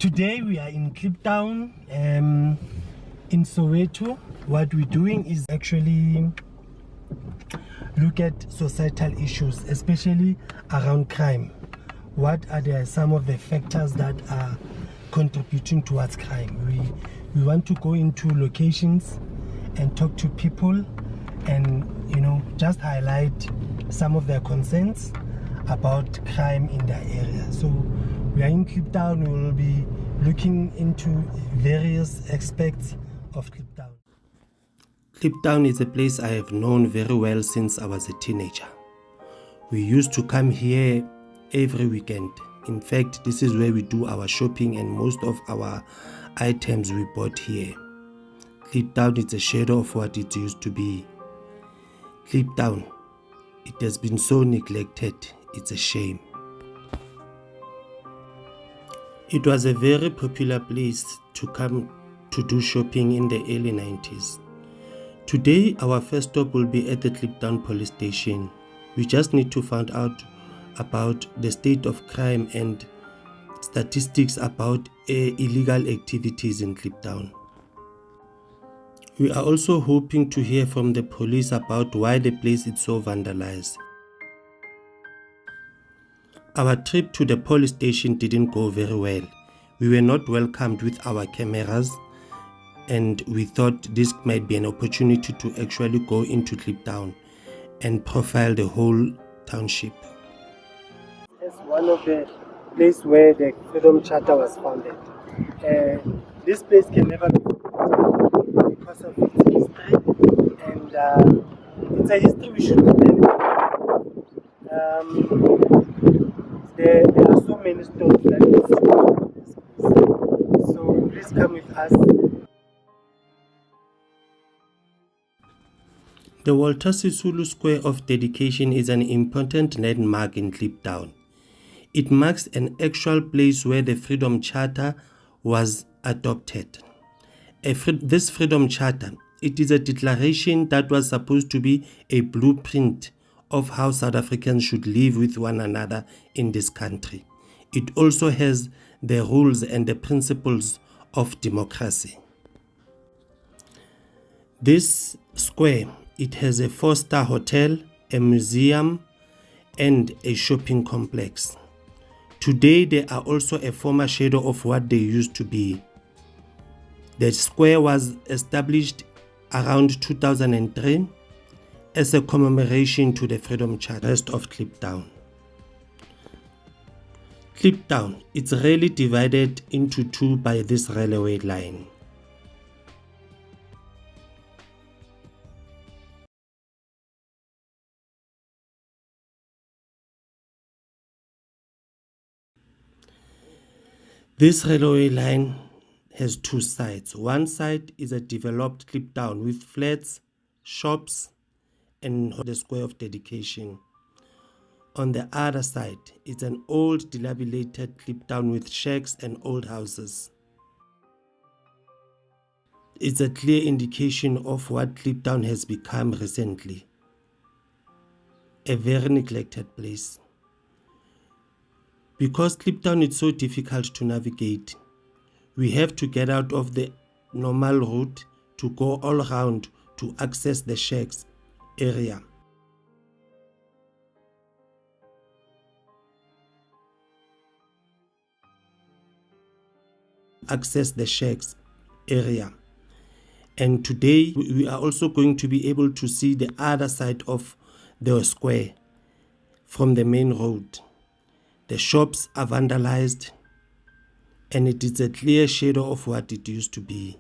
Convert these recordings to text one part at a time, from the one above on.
Today we are in Kliptown, in Soweto. What we're doing is actually look at societal issues, especially around crime. What are some of the factors that are contributing towards crime? We want to go into locations and talk to people and just highlight some of their concerns about crime in their area. So we are in Kliptown. We will be looking into various aspects of Kliptown. Kliptown is a place I have known very well since I was a teenager. We used to come here every weekend. In fact, this is where we do our shopping and most of our items we bought here. Kliptown is a shadow of what it used to be. Kliptown, it has been so neglected, it's a shame. It was a very popular place to come to do shopping in the early 90s. Today, our first stop will be at the Kliptown police station. We just need to find out about the state of crime and statistics about illegal activities in Kliptown. We are also hoping to hear from the police about why the place is so vandalized. Our trip to the police station didn't go very well. We were not welcomed with our cameras, and we thought this might be an opportunity to actually go into Kliptown and profile the whole township. It's one of the places where the Freedom Charter was founded. This place can never be because of its history, and it's a history we should learn. There are so many stories that we see in this place. So please come with us. The Walter Sisulu Square of Dedication is an important landmark in Kliptown. It marks an actual place where the Freedom Charter was adopted. This Freedom Charter, it is a declaration that was supposed to be a blueprint of how South Africans should live with one another in this country. It also has the rules and the principles of democracy. This square, it has a 4-star hotel, a museum, and a shopping complex. Today, they are also a former shadow of what they used to be. The square was established around 2003 as a commemoration to the Freedom Charter of Kliptown. Kliptown, it's really divided into two by this railway line. This railway line has two sides. One side is a developed Kliptown with flats, shops, and the Square of Dedication. On the other side, it's an old, dilapidated Kliptown with shacks and old houses. It's a clear indication of what Kliptown has become recently. A very neglected place. Because Kliptown is so difficult to navigate, we have to get out of the normal route to go all around to access the shacks area. And today we are also going to be able to see the other side of the square from the main road. The shops are vandalized, and it is a clear shadow of what it used to be.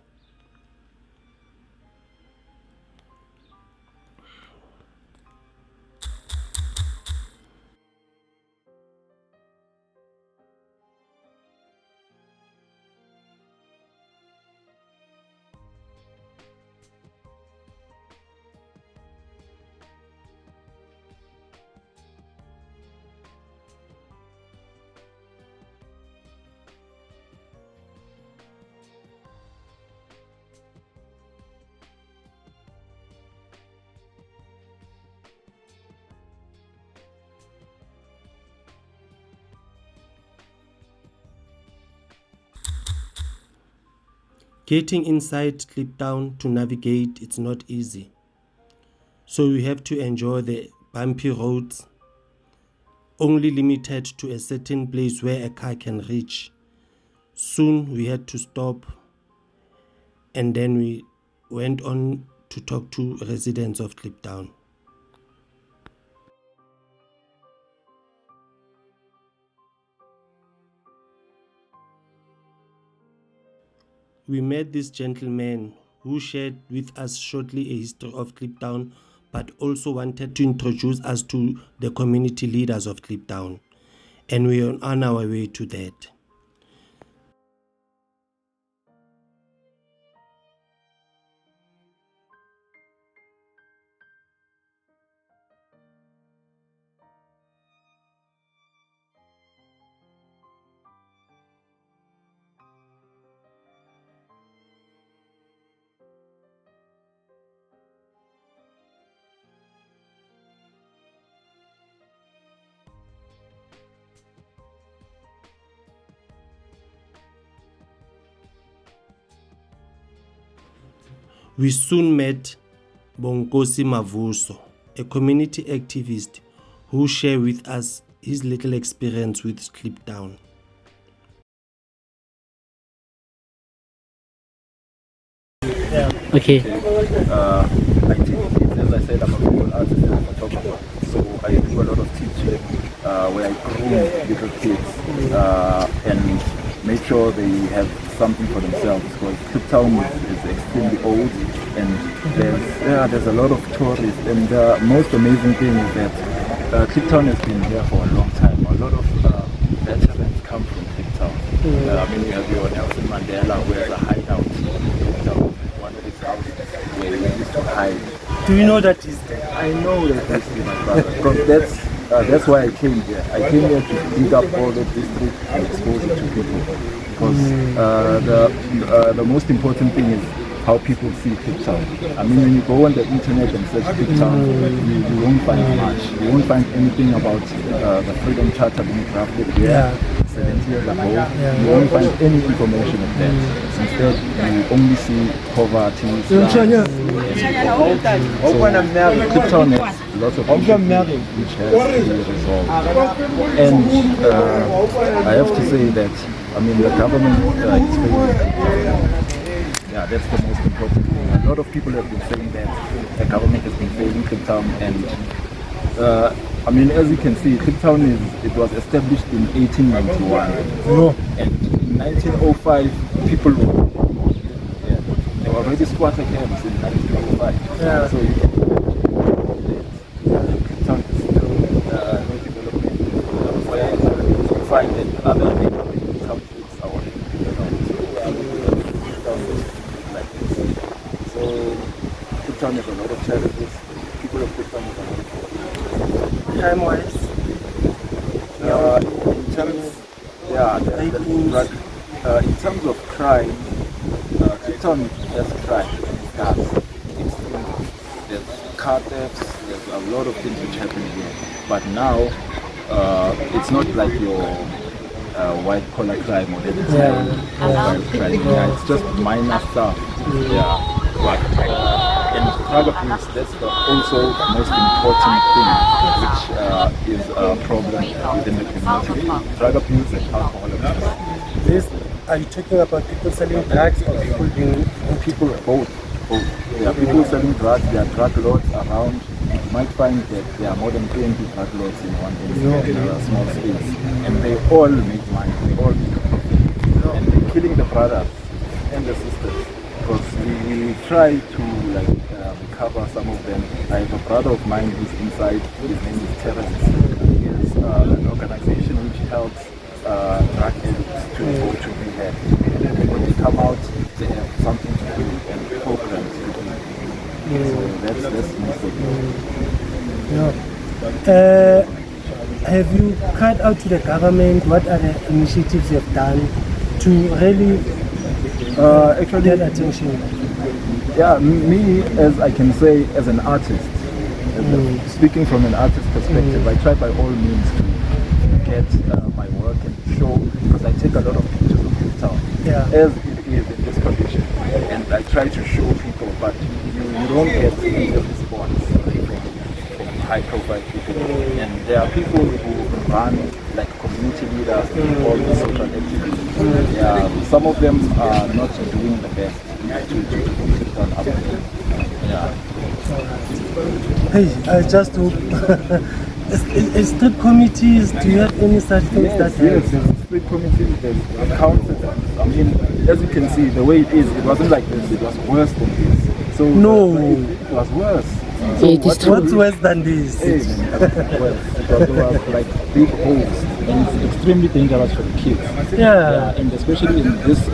Getting inside Kliptown to navigate, it's not easy. So we have to enjoy the bumpy roads, only limited to a certain place where a car can reach. Soon we had to stop, and then we went on to talk to residents of Kliptown. We met this gentleman who shared with us shortly a history of Kliptown, but also wanted to introduce us to the community leaders of Kliptown, and we are on our way to that. We soon met Bonkosi Mavuso, a community activist who shared with us his little experience with Kliptown. Okay. I teach, as I said, I'm a visual artist and I'm a photographer. So I do a lot of teaching where I groom little kids and make sure they have something for themselves, because Kliptown is extremely old and there's a lot of tourists, and the most amazing thing is that Kliptown has been here for a long time. A lot of veterans come from Kliptown. I mean, you have your Nelson Mandela, who has a hideout in Kliptown, one of his houses where he used to hide. Do you know that he's there? I know that this is my brother, because that's why I came here. I came here to dig up all the history and expose it to people. Because the most important thing is how people see Kliptown. I mean, when you go on the internet and search Kliptown, you won't find much. You won't find anything about the Freedom Charter being drafted here 70 years ago. You won't find any information of that. Instead, you only see poverty, slums, Kliptown has lots of issues which has to be resolved. And I have to say that, I mean, the government is failing. Yeah, that's the most important thing. A lot of people have been saying that the government has been failing Kliptown, and I mean, as you can see, Kliptown it was established in 1891, and in 1905 people were there were already squatter camps in 1905. So you can Kliptown is still no development. Where you find that other neighboring townships are already developed. So Kliptown has a lot of challenges. People of Kliptown have a lot of problems. Time-wise? In terms of crime, Kliptown has crime. There's car thefts, there's a lot of things which happen here. But now, it's not like your white collar crime or any crime. Yeah, it's just minor stuff. Yeah. But in drug abuse, that's the also most important thing, which is a problem within the community. Drug abuse and alcohol abuse. Are you talking about people selling drugs or people being... People, both. There are people selling drugs, there are drug lords around. You might find that there are more than 20 drug lords in one area, in a small space. And they all make money, they all make a profit. And they're killing the brothers and the sisters. Because we try to recover some of them. I have a brother of mine who's inside, his name is Terrence. He has an organization which helps drug addicts to go to rehab. And when they come out, they have something to do and programs to do. So that's most of it. Have you cut out to the government? What are the initiatives you've done to really actually get attention? Yeah, me, as I can say, as an artist, speaking from an artist perspective, I try by all means to get my work and show, because I take a lot of pictures of Kliptown as it is in this condition. try to show people, but you don't get a response from high-profile people. And there are people who run like community leaders and all the social activities. Yeah, some of them are not doing the best to keep on up. Yeah. Hey, I just hope. Street committees, do you have any such things Yes, there's street committees, there's councils. I mean, as you can see, the way it is, it wasn't like this, it was worse than this. So No. it was worse. So what's worse than this? It was like big holes, and it's extremely dangerous for the kids. Yeah. And especially in this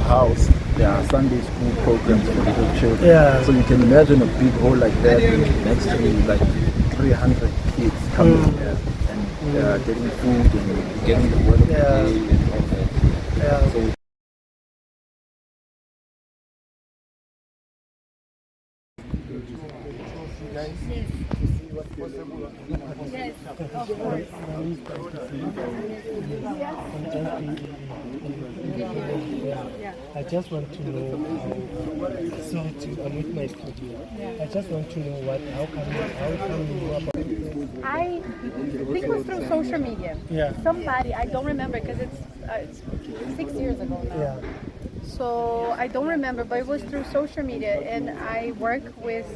house, there are Sunday school programs for little children. Yeah. So you can imagine a big hole like that next to like 300 kids coming here and getting food and getting the word of the day and all that. Yeah. So Yes, of course. I just want to know, I'm with my studio. I just want to know how come you know about it? I think it was through social media. Yeah. Somebody, I don't remember because it's 6 years ago now. Yeah. So I don't remember, but it was through social media, and I work with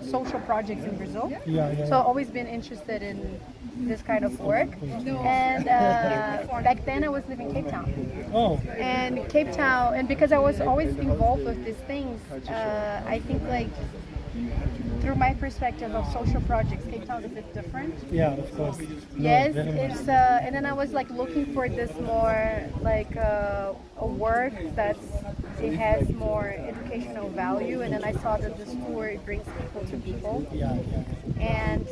social projects in Brazil. Yeah. So I've always been interested in this kind of work. And back then I was living in Cape Town. Oh. And Cape Town, and because I was always involved with these things, I think like through my perspective of social projects, Cape Town is a bit different. Yeah, of course. Yes, very much. it's and then I was like looking for this more like a work it has more educational value, and then I saw that the tour it brings people to people. Yeah. And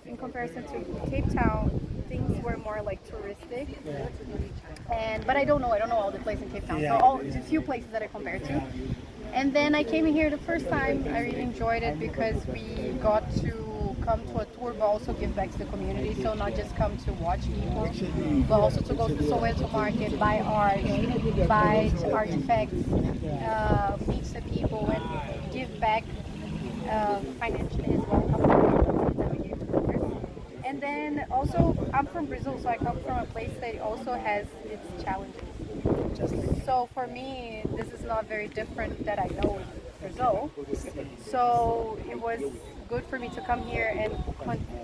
in comparison to Cape Town, things were more like touristic. But I don't know all the places in Cape Town. Yeah. So a few places that I compared to. And then I came here the first time. I really enjoyed it because we got to come to a tour, but also give back to the community. So not just come to watch people, but also to go to the Soweto market, buy art, buy artifacts, meet the people, and give back financially as well. And then also, I'm from Brazil, so I come from a place that also has its challenges. So for me, this is not very different that I know in Brazil. So it was good for me to come here and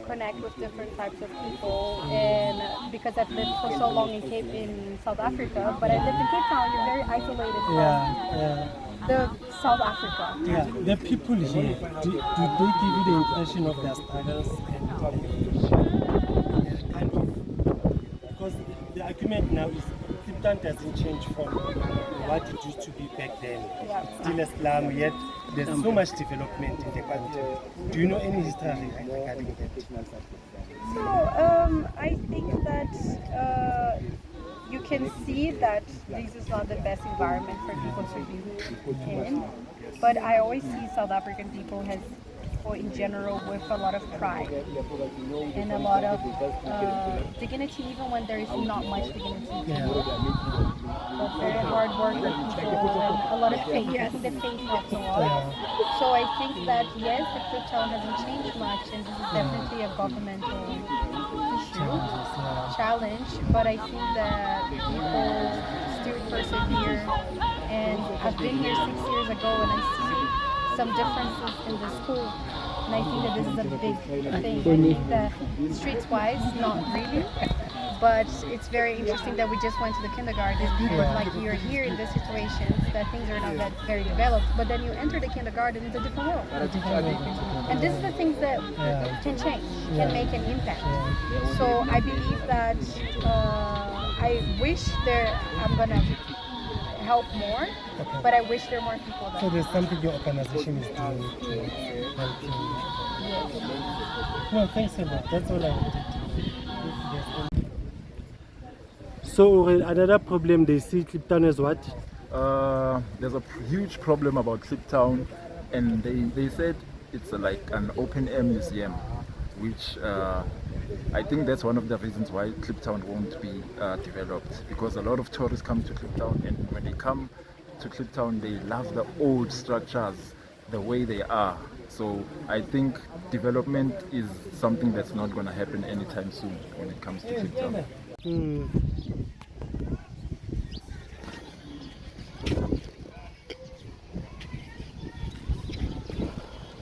connect with different types of people. And because I've lived for so long in South Africa, but I lived in Cape Town, you're very isolated from the South Africa. Yeah, the people here, do they give you the impression of their struggles and kind of, because the argument now is Kliptown doesn't change from what it used to be back then. It's still a slum, yet there's so much development in the country. Do you know any history regarding that? So I think that you can see that this is not the best environment for people to be in, but I always see South African people in general with a lot of pride and a lot of dignity, even when there is not much dignity. But very hard working people and a lot of faith. I think the faith helps a lot. So I think that yes, the Kliptown hasn't changed much, and this is definitely a governmental issue, challenge. But I think that people still persevere. And I've been here 6 years ago, and I see some differences in the school, and I think that this is a big thing. I think that streets-wise, not really, but it's very interesting that we just went to the kindergarten, but like you're here in this situation, that things are not that very developed, but then you enter the kindergarten, it's a different world. And this is the things that can change, can make an impact. So I believe that I wish I'm gonna help more, but I wish there were more people there. So there's something your organization is doing to help you. No, thanks a lot. That's all I wanted. So another problem they see Kliptown as what? There's a huge problem about Kliptown, and they said it's like an open-air museum, which I think that's one of the reasons why Kliptown won't be developed, because a lot of tourists come to Kliptown, and when they come to Kliptown, they love the old structures the way they are. So I think development is something that's not going to happen anytime soon when it comes to Kliptown.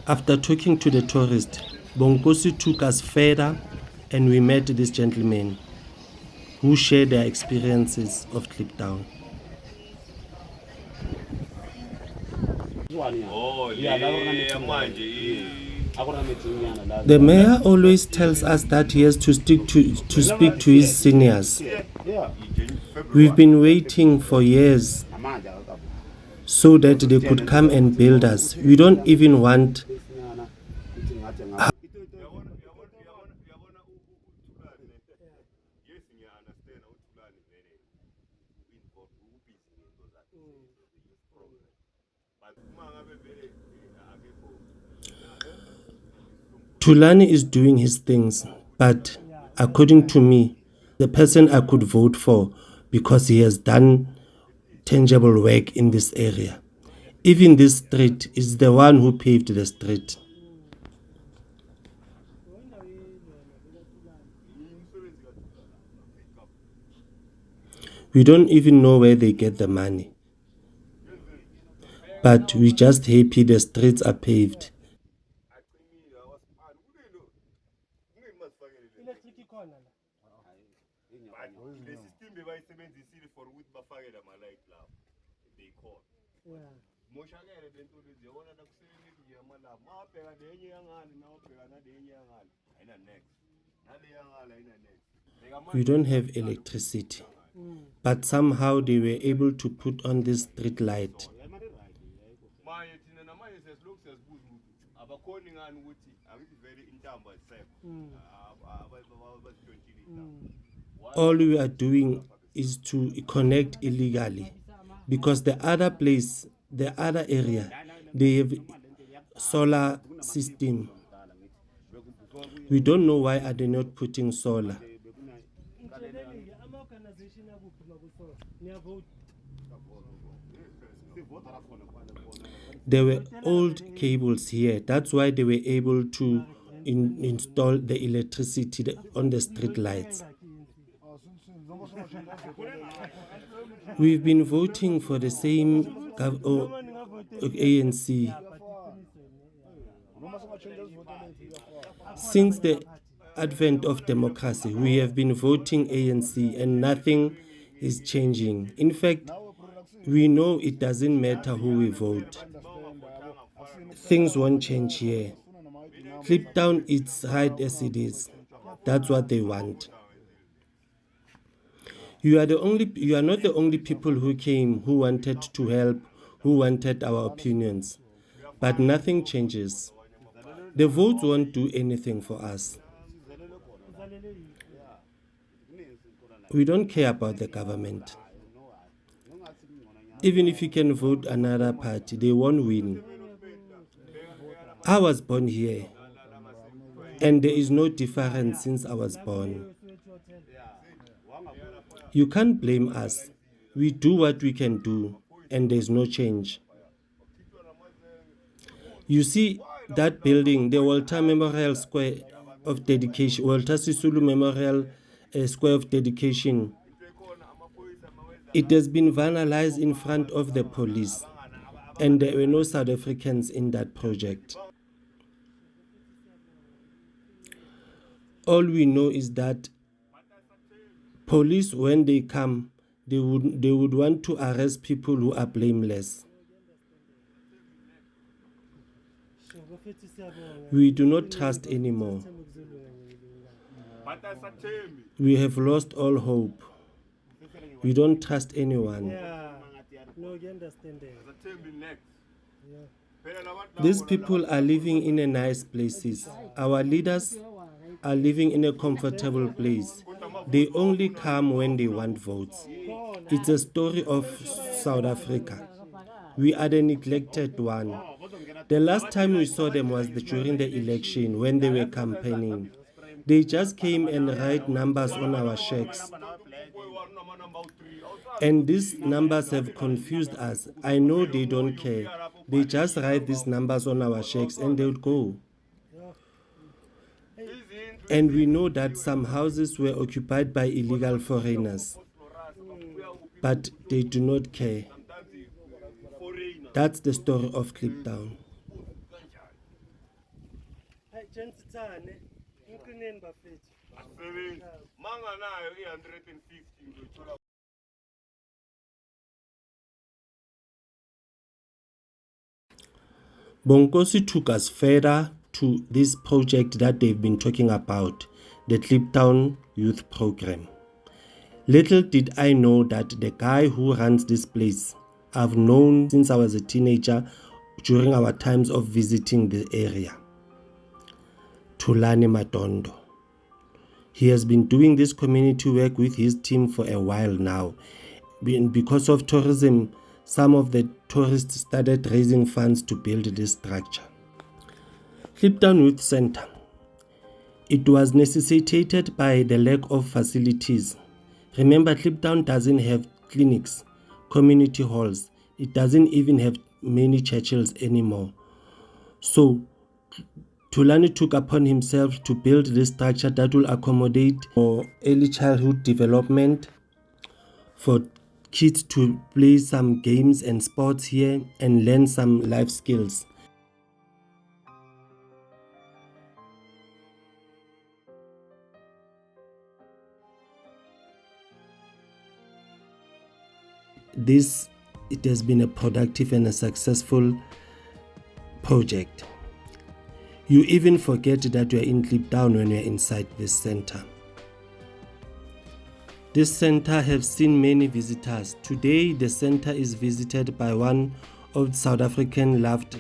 After talking to the tourist, Bonkosi took us further and we met this gentleman who shared their experiences of Kliptown. The mayor always tells us that he has to speak to his seniors. We've been waiting for years so that they could come and build us. We don't even want. Tulani is doing his things, but according to me, the person I could vote for because he has done tangible work in this area. Even this street is the one who paved the street. We don't even know where they get the money. But we're just happy the streets are paved. We don't have electricity, but somehow they were able to put on this street light. All we are doing is to connect illegally because the other place, the other area, they have solar system. We don't know why are they not putting solar. There were old cables here. That's why they were able to install the electricity on the street lights. We've been voting for the same ANC. Since the advent of democracy, we have been voting ANC and nothing is changing. In fact, we know it doesn't matter who we vote. Things won't change here. Kliptown is right as it is. That's what they want. You are not the only people who came, who wanted to help, who wanted our opinions. But nothing changes. The votes won't do anything for us. We don't care about the government. Even if you can vote another party, they won't win. I was born here, and there is no difference since I was born. You can't blame us. We do what we can do, and there's no change. You see that building, the Walter Memorial Square of Dedication, Walter Sisulu Memorial Square of Dedication. It has been vandalized in front of the police, and there were no South Africans in that project. All we know is that police, when they come, they would want to arrest people who are blameless. We do not trust anymore. We have lost all hope. We don't trust anyone. These people are living in a nice places. Our leaders are living in a comfortable place. They only come when they want votes. It's a story of South Africa. We are the neglected one. The last time we saw them was during the election when they were campaigning. They just came and write numbers on our checks. And these numbers have confused us. I know they don't care. They just write these numbers on our checks and they would go. And we know that some houses were occupied by illegal foreigners, but they do not care. That's the story of Kliptown. Bonkosi took us further to this project that they've been talking about, the Kliptown Youth Program. Little did I know that the guy who runs this place, I've known since I was a teenager during our times of visiting the area. Thulani Madondo. He has been doing this community work with his team for a while now. Because of tourism, some of the tourists started raising funds to build this structure. Kliptown Youth Center. It was necessitated by the lack of facilities. Remember, Kliptown doesn't have clinics, community halls. It doesn't even have many churches anymore. So, Thulani took upon himself to build this structure that will accommodate for early childhood development, for kids to play some games and sports here and learn some life skills. It has been a productive and a successful project. You even forget that you are in Kliptown when you are inside this center. This center has seen many visitors. Today, the center is visited by one of the South African loved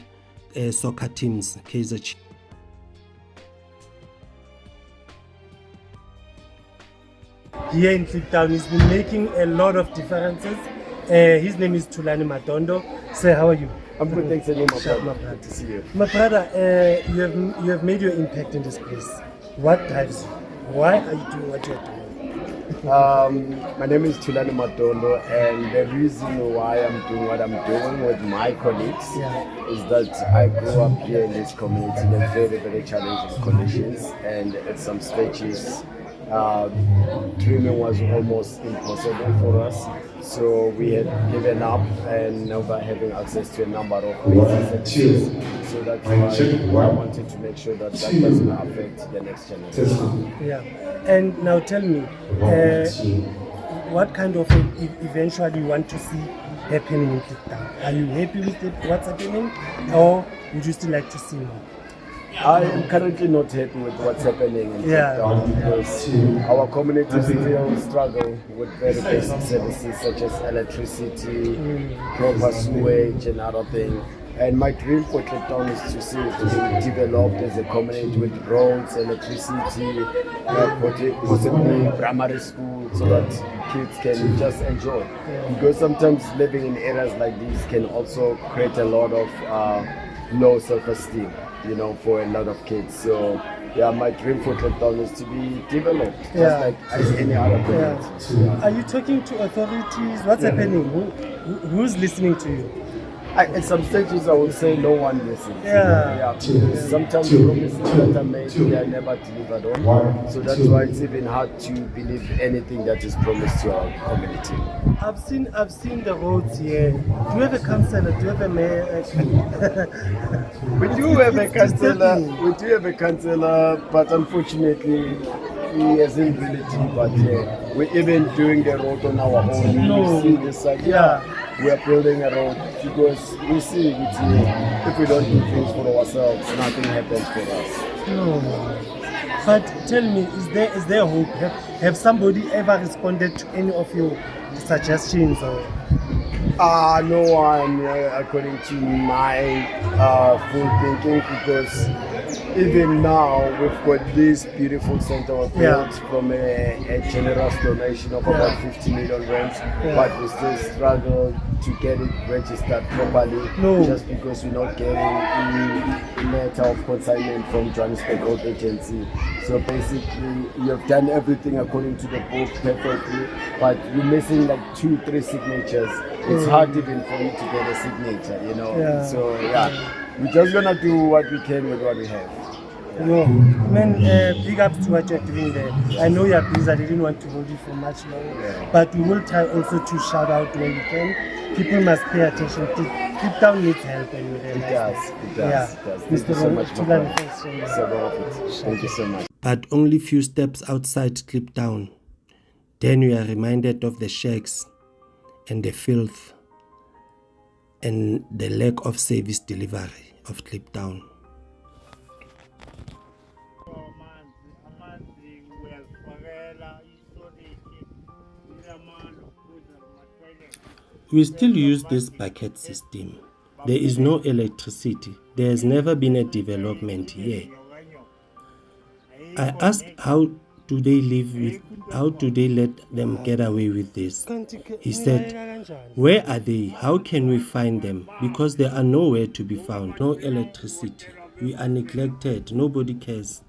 soccer teams, Kaizer Chiefs. Here in Kliptown, he's been making a lot of differences. His name is Thulani Madondo. Sir, how are you? I'm good, thanks a lot, my brother. Good to see you. My brother, you have made your impact in this place. What drives you? Why are you doing what you're doing? My name is Thulani Madondo, and the reason why I'm doing what I'm doing with my colleagues is that I grew up here in this community in very, very challenging conditions, and at some stretches, dreaming was almost impossible for us. So we had given up and never having access to a number of places. So that's why I wanted to make sure that that doesn't affect the next generation. Yeah. And now tell me, what kind of eventually you want to see happening in Kliptown? Are you happy with what's happening, or would you still like to see more? I am currently not happy with what's happening in Kliptown because our community still struggle with very basic services such as electricity, proper sewage and other things. And my dream for Kliptown is to see it being developed as a community with roads, electricity, possibly primary school, so that kids can just enjoy. Because sometimes living in areas like these can also create a lot of low self-esteem, for a lot of kids. So my dream for Kliptown is to be developed, just like as any other community. Are you talking to authorities? What's happening? Who's listening to you? At some stages, I would say no one listens. Sometimes promises that are made, they are never delivered on. So that's why it's even hard to believe anything that is promised to our community. I've seen the roads here. Do you have a councillor? Do you have a mayor? We do have a councillor, but unfortunately, he hasn't really delivered here. We're even doing the road on our own. You see this side? We are building a road because we see it. If we don't do things for ourselves, nothing happens for us. No. But tell me, is there hope? Have somebody ever responded to any of your suggestions? Or No one, according to my full thinking, because even now we've got this beautiful center of built from a generous donation of about 50 million rand, but we still struggle to get it registered properly just because we're not getting the letter of consignment from Johannesburg Road Agency. So basically, you've done everything according to the book perfectly, but you're missing like 2-3 signatures. It's hard even for you to get a signature, you know. So we're just gonna do what we can with what we have. No, man, big ups to what you're doing there. I know you're busy, I didn't want to hold you for much longer, but we will try also to shout out where we can. People must pay attention to Kliptown needs help and it does. Thank you so much, Thank you so much. But only few steps outside Kliptown, then we are reminded of the shacks and the filth and the lack of service delivery of Kliptown. We still use this bucket system. There is no electricity. There has never been a development here. I asked how do they let them get away with this? He said, where are they? How can we find them? Because they are nowhere to be found. No electricity. We are neglected. Nobody cares.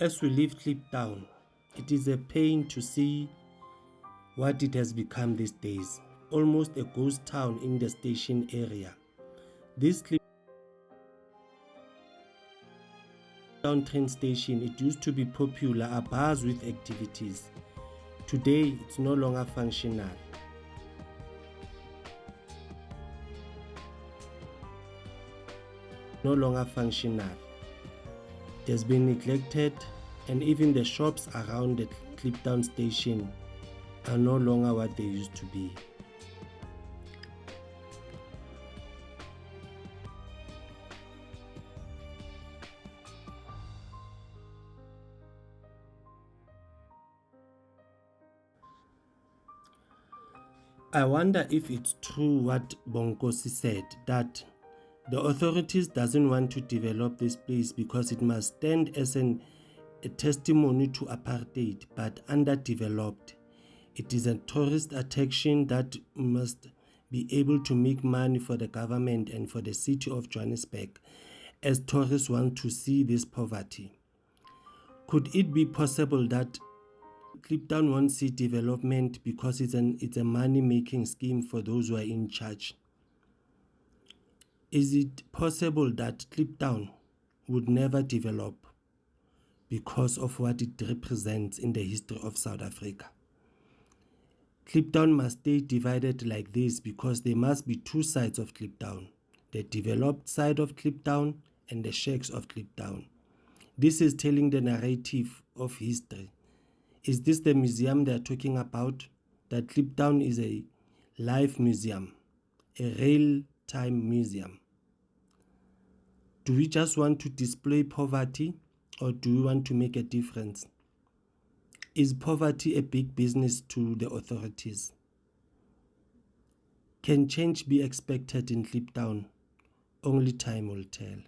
As we leave Kliptown, it is a pain to see what it has become these days. Almost a ghost town in the station area. This Kliptown train station, it used to be popular, a buzz with activities. Today, it's no longer functional. It has been neglected, and even the shops around the Kliptown station are no longer what they used to be. I wonder if it's true what Bonkosi said, that the authorities doesn't want to develop this place because it must stand as a testimony to apartheid, but underdeveloped. It is a tourist attraction that must be able to make money for the government and for the city of Johannesburg, as tourists want to see this poverty. Could it be possible that Kliptown won't see development because it's a money-making scheme for those who are in charge? Is it possible that Kliptown would never develop because of what it represents in the history of South Africa? Kliptown must stay divided like this because there must be two sides of Kliptown, the developed side of Kliptown and the shacks of Kliptown. This is telling the narrative of history. Is this the museum they are talking about? That Kliptown is a live museum, a real-time museum. Do we just want to display poverty, or do we want to make a difference? Is poverty a big business to the authorities? Can change be expected in Kliptown? Only time will tell.